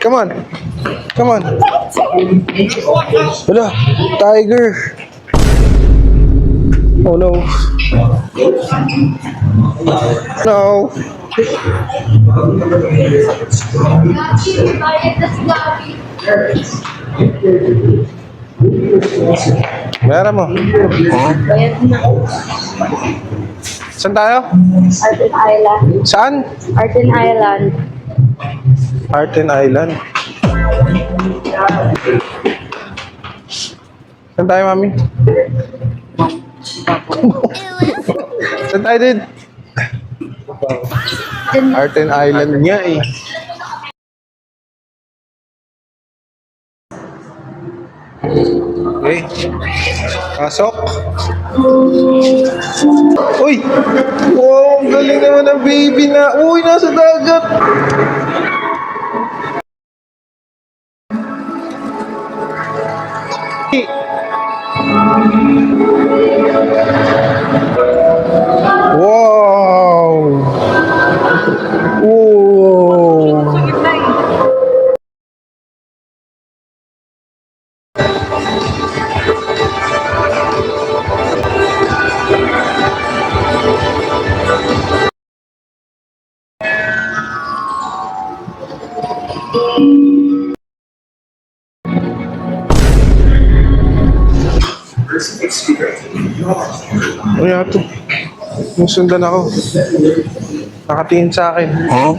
Come on. Come on. Wala. Tiger. Oh no. No. Meron mo. Saan tayo? Artin Island. Saan? Artin Island. Artin Island. Saan tayo, mami? Saan tayo, din? Artin Island nga eh. Okay. Pasok. Uy! Wow, ang galing naman ng baby na. Uy, nasa dagat. Wow! Wow! Uy, ato. Musundan ako. Nakatingin sa akin. Huh?